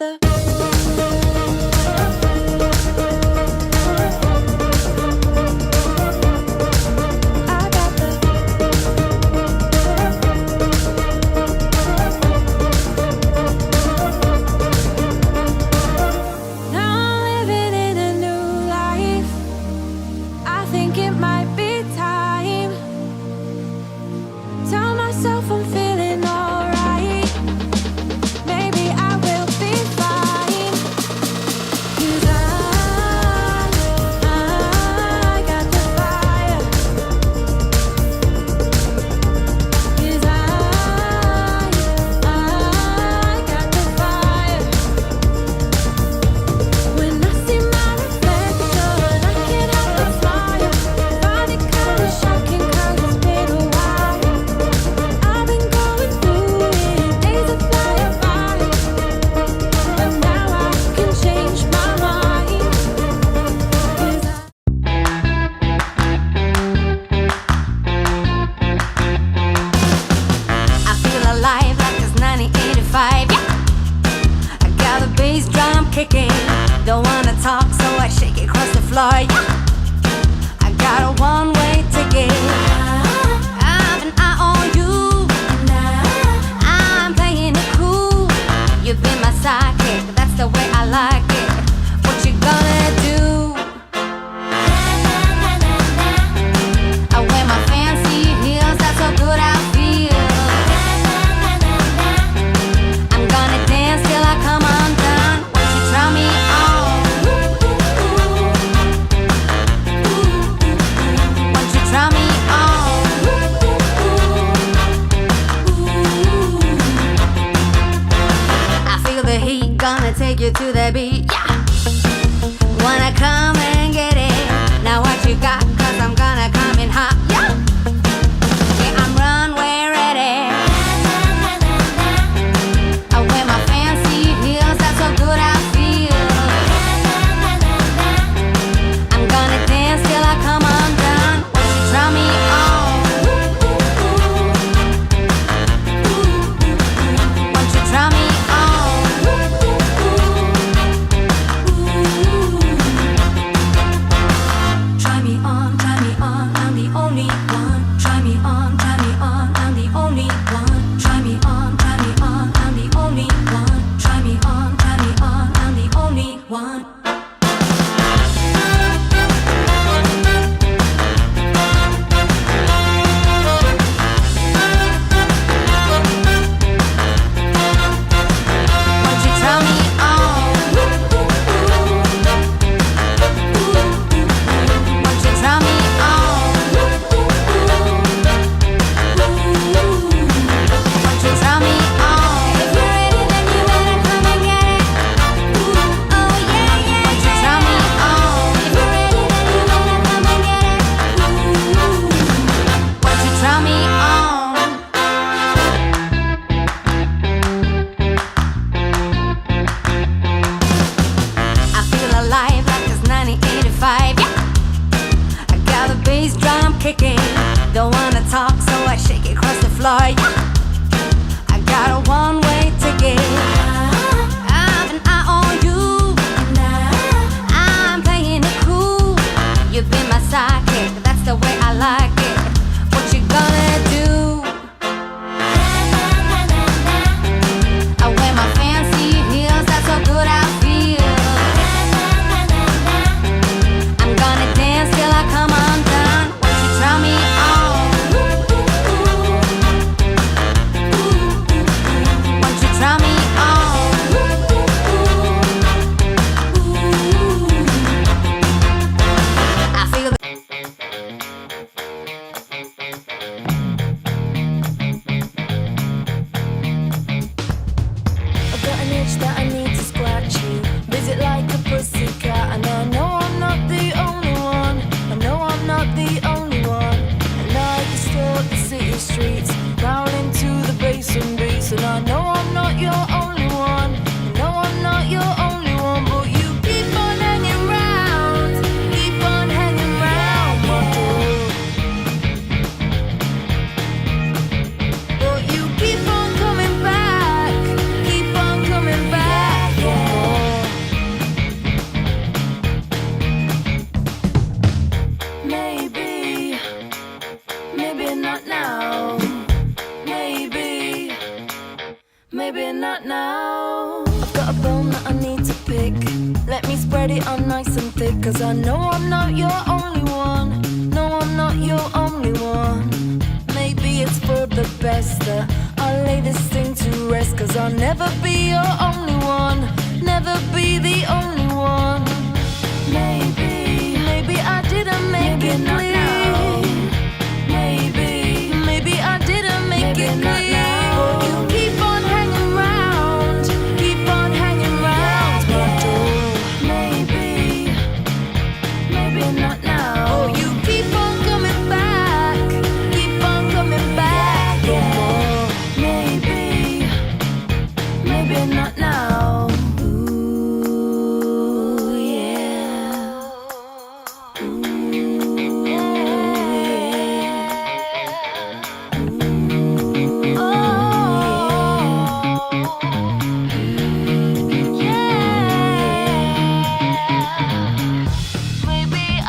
the I'm feeling alright. Maybe I will be fine. 'Cause I got the fire. 'Cause I got the fire. When I see my reflection, I can't help but smile. Find it kind of shocking 'cause it's been a while. I've been going through it, days are flying by, but now I can change my mind. 'Cause I feel alive like it's 1985. Yeah, I got the bass drum kicking. Don't wanna talk, so I shake it across the floor. Yeah, I got a one-way ticket. And I owe you. I'm playing it cool. You've been my sidekick, that's the way I like it. What you gonna do? I wear my fancy heels, that's so good I feel. I'm gonna dance till I come undone. Won't you try me on? Won't you try me on? I feel the heat, gonna take you to the beat. Yeah, wanna come and get it. Now what you got? 'Cause I'm gonna come in hot. Yeah, yeah, I'm runway ready. I wear my fancy heels, that's so good I feel. I'm gonna dance till I come undone. Won't you try me on? Won't you try me on? Try me on, I'm the only one. Try me on, I'm the only one. Try me on, I'm the only one. Try me on, I'm the only one. Won't you try me on? Won't you try me on? Won't you try me on? If you're ready, then you better come and get it. Oh yeah, yeah. Won't you try me on? If you're ready, then you better come and get it. Won't you try me on? I feel alive like it's 1985. Yeah, I got the bass drum kicking. Don't wanna talk, so I shake it across the floor. Yeah, I got a one-way ticket. And I owe you. I'm playing it cool. You've been my sidekick, that's the way I like it. What you gonna do? I wear my fancy heels, that's so good I feel. I'm gonna dance till I come undone. Won't you try me got a bone that I need to pick. Let me spread it on nice and thick, 'cause I know I'm not your only one. No, I'm not your only one. Maybe it's for the best that I lay this thing to rest, 'cause I'll never be your only one. Never be the only one. Maybe I didn't make it clear. Maybe I didn't make it clear. But you keep on hanging round, keep on hanging round my door. Maybe not now. Oh, you keep on coming back, keep on coming back for more. Maybe not now. Ooh, yeah. Ooh, yeah. Oh, yeah. Maybe I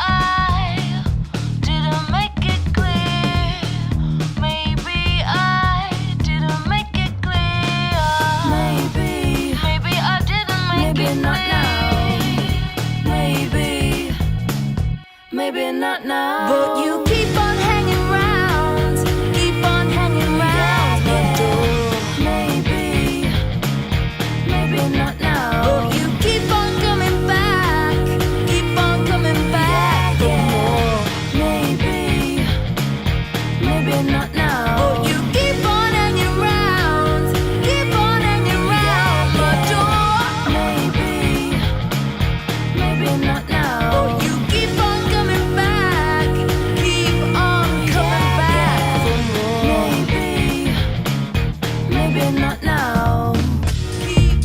didn't make it clear. Maybe I didn't make it clear. Maybe I didn't make it not clear. Maybe not now. But you keep on hanging round, keep on hanging round my door. Maybe not now. But you keep on coming back, keep on coming back for more. Maybe not now. But you keep on hanging round, keep on hanging round my door. Maybe not now. But you keep on coming back, keep on coming back for more. Maybe not now. Keep